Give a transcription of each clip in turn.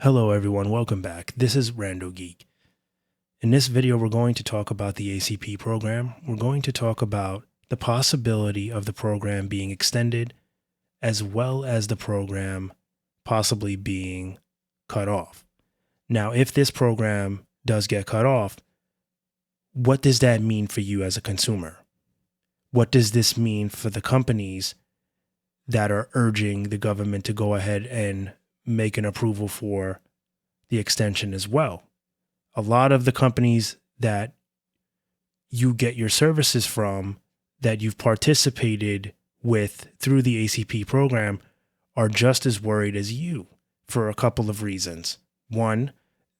Hello everyone, welcome back. This is RandoGEEK. In this video, we're going to talk about the ACP program. We're going to talk about the possibility of the program being extended, as well as the program possibly being cut off. Now, if this program does get cut off, what does that mean for you as a consumer? What does this mean for the companies that are urging the government to go ahead and make an approval for the extension as well? A lot of the companies that you get your services from, that you've participated with through the ACP program, are just as worried as you for a couple of reasons. One,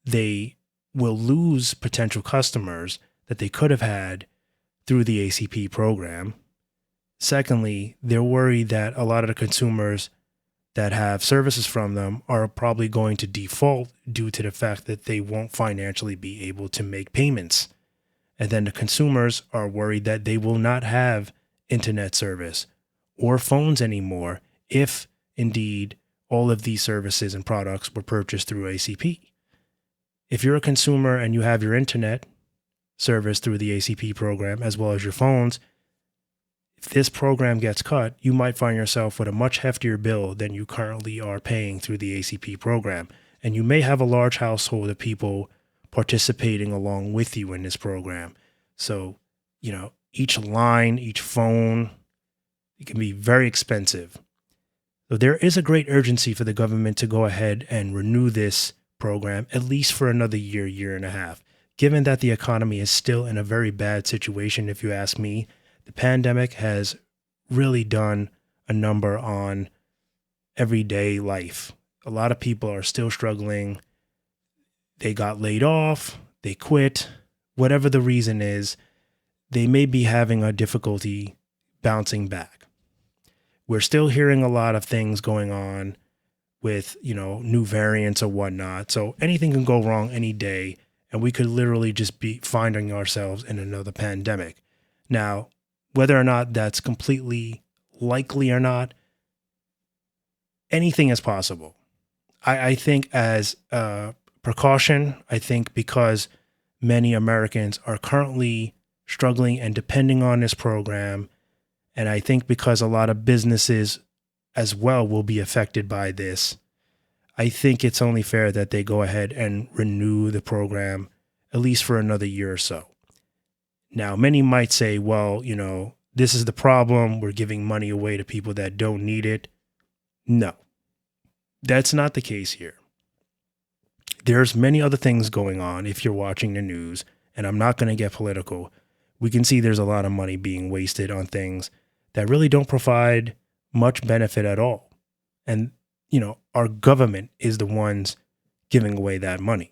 they will lose potential customers that they could have had through the ACP program. Secondly, they're worried that a lot of the consumers that have services from them are probably going to default due to the fact that they won't financially be able to make payments. And then the consumers are worried that they will not have internet service or phones anymore if indeed all of these services and products were purchased through ACP. If you're a consumer and you have your internet service through the ACP program as well as your phones, if this program gets cut, you might find yourself with a much heftier bill than you currently are paying through the ACP program. And you may have a large household of people participating along with you in this program. So, each line, each phone, it can be very expensive. So there is a great urgency for the government to go ahead and renew this program, at least for another year, year and a half, given that the economy is still in a very bad situation, if you ask me. The pandemic has really done a number on everyday life. A lot of people are still struggling. They got laid off, they quit, whatever the reason is, they may be having a difficulty bouncing back. We're still hearing a lot of things going on with, new variants or whatnot. So anything can go wrong any day, and we could literally just be finding ourselves in another pandemic. Now, whether or not that's completely likely or not, anything is possible. I think as a precaution, I think because many Americans are currently struggling and depending on this program, and I think because a lot of businesses as well will be affected by this, I think it's only fair that they go ahead and renew the program at least for another year or so. Now, many might say, well, this is the problem. We're giving money away to people that don't need it. No, that's not the case here. There's many other things going on if you're watching the news, and I'm not going to get political. We can see there's a lot of money being wasted on things that really don't provide much benefit at all. And, our government is the ones giving away that money.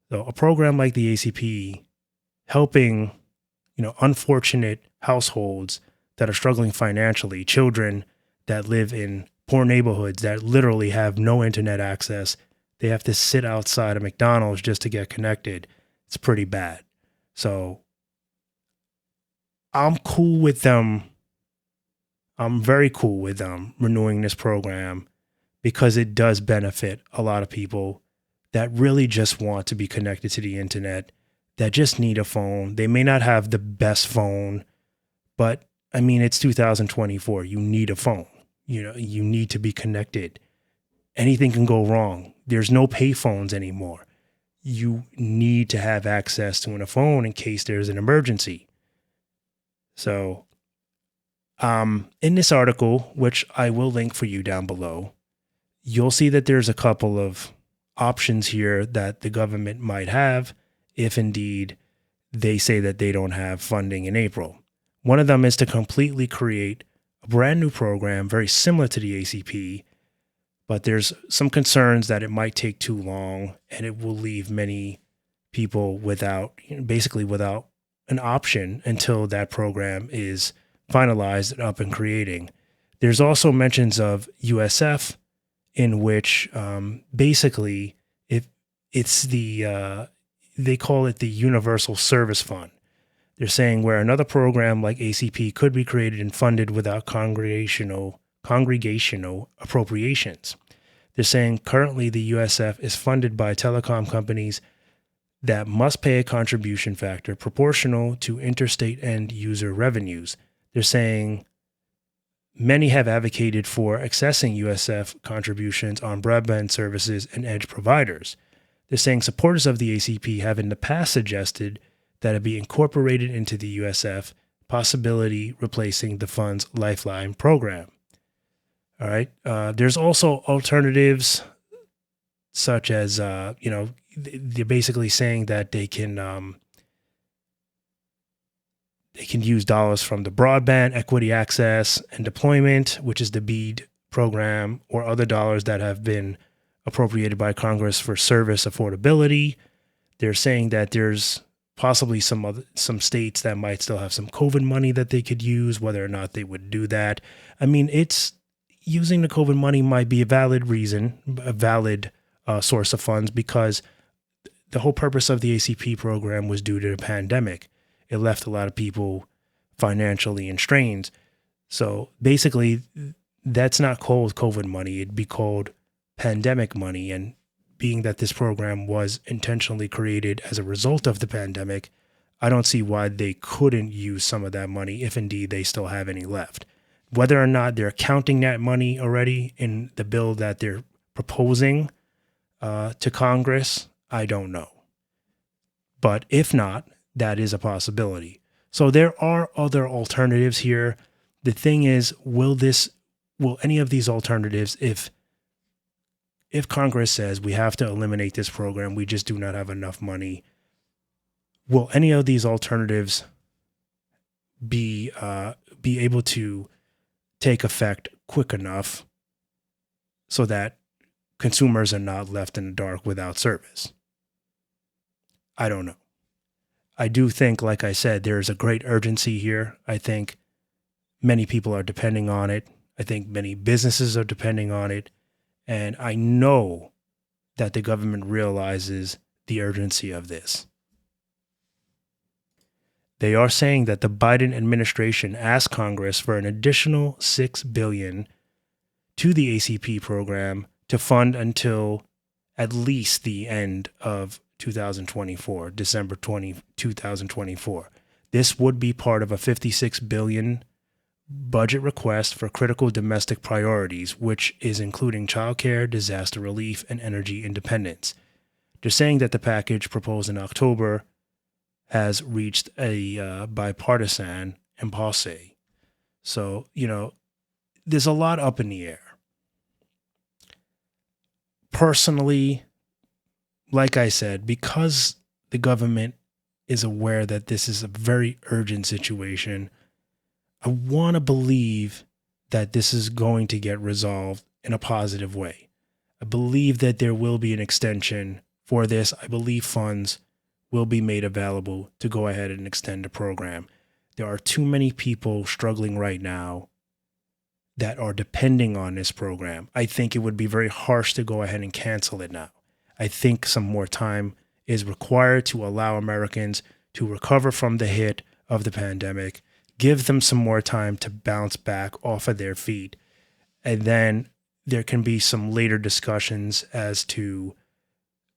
So a program like the ACP helping unfortunate households that are struggling financially, children that live in poor neighborhoods that literally have no internet access. They have to sit outside of McDonald's just to get connected. It's pretty bad. So I'm cool with them. I'm very cool with them renewing this program because it does benefit a lot of people that really just want to be connected to the internet, that just need a phone. They may not have the best phone, but it's 2024. You need a phone. You need to be connected. Anything can go wrong. There's no pay phones anymore. You need to have access to a phone in case there's an emergency. So, in this article, which I will link for you down below, you'll see that there's a couple of options here that the government might have if indeed they say that they don't have funding in April. One of them is to completely create a brand new program very similar to the ACP, but there's some concerns that it might take too long and it will leave many people without an option until that program is finalized and up and creating. There's also mentions of USF, in which basically it's they call it the Universal Service Fund. They're saying where another program like ACP could be created and funded without congregational appropriations. They're saying currently the USF is funded by telecom companies that must pay a contribution factor proportional to interstate end user revenues. They're saying many have advocated for accessing USF contributions on broadband services and edge providers. They're saying supporters of the ACP have in the past suggested that it be incorporated into the USF, possibility replacing the fund's Lifeline program. All right. There's also alternatives such as, they're basically saying that they can use dollars from the Broadband Equity Access and Deployment, which is the BEAD program, or other dollars that have been appropriated by Congress for service affordability. They're saying that there's possibly some states that might still have some COVID money that they could use, whether or not they would do that. I mean, using the COVID money might be a valid reason, a valid source of funds, because the whole purpose of the ACP program was due to the pandemic. It left a lot of people financially strained. So basically, that's not called COVID money. It'd be called pandemic money. And being that this program was intentionally created as a result of the pandemic, I don't see why they couldn't use some of that money if indeed they still have any left. Whether or not they're counting that money already in the bill that they're proposing to Congress, I don't know. But if not, that is a possibility. So there are other alternatives here. The thing is, will any of these alternatives, if Congress says we have to eliminate this program, we just do not have enough money, will any of these alternatives be able to take effect quick enough so that consumers are not left in the dark without service? I don't know. I do think, like I said, there's a great urgency here. I think many people are depending on it. I think many businesses are depending on it. And I know that the government realizes the urgency of this. They are saying that the Biden administration asked Congress for an additional $6 billion to the ACP program to fund until at least the end of 2024, December 2024. This would be part of a $56 billion budget request for critical domestic priorities, which is including childcare, disaster relief, and energy independence. They're saying that the package proposed in October has reached a bipartisan impasse. So, there's a lot up in the air. Personally, like I said, because the government is aware that this is a very urgent situation, I want to believe that this is going to get resolved in a positive way. I believe that there will be an extension for this. I believe funds will be made available to go ahead and extend the program. There are too many people struggling right now that are depending on this program. I think it would be very harsh to go ahead and cancel it now. I think some more time is required to allow Americans to recover from the hit of the pandemic, give them some more time to bounce back off of their feet. And then there can be some later discussions as to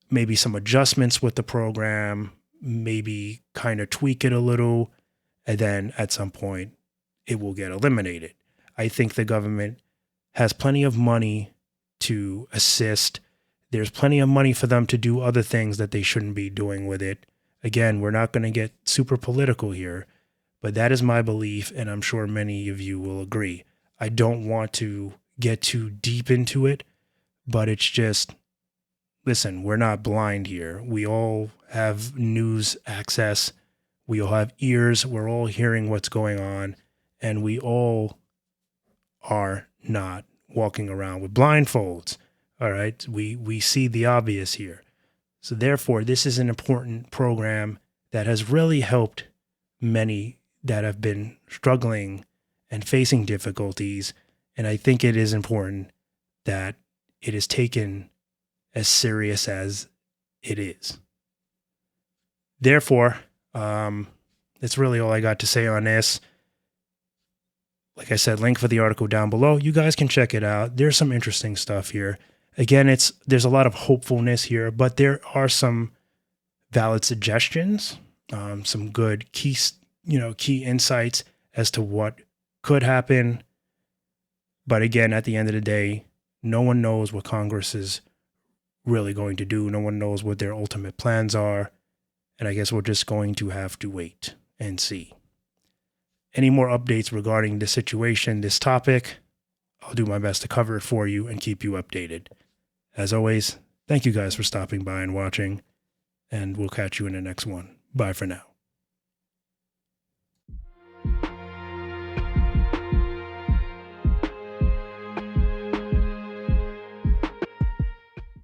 maybe some adjustments with the program, maybe kind of tweak it a little, and then at some point it will get eliminated. I think the government has plenty of money to assist. There's plenty of money for them to do other things that they shouldn't be doing with it. Again, we're not going to get super political here, but that is my belief, and I'm sure many of you will agree. I don't want to get too deep into it, but it's just, listen, we're not blind here. We all have news access. We all have ears. We're all hearing what's going on, and we all are not walking around with blindfolds. All right. We see the obvious here. So therefore, this is an important program that has really helped many that have been struggling and facing difficulties. And I think it is important that it is taken as serious as it is. Therefore, that's really all I got to say on this. Like I said, link for the article down below. You guys can check it out. There's some interesting stuff here. Again, there's a lot of hopefulness here, but there are some valid suggestions, some good key insights as to what could happen. But again, at the end of the day, no one knows what Congress is really going to do. No one knows what their ultimate plans are. And I guess we're just going to have to wait and see. Any more updates regarding this situation, this topic, I'll do my best to cover it for you and keep you updated. As always, thank you guys for stopping by and watching, and we'll catch you in the next one. Bye for now.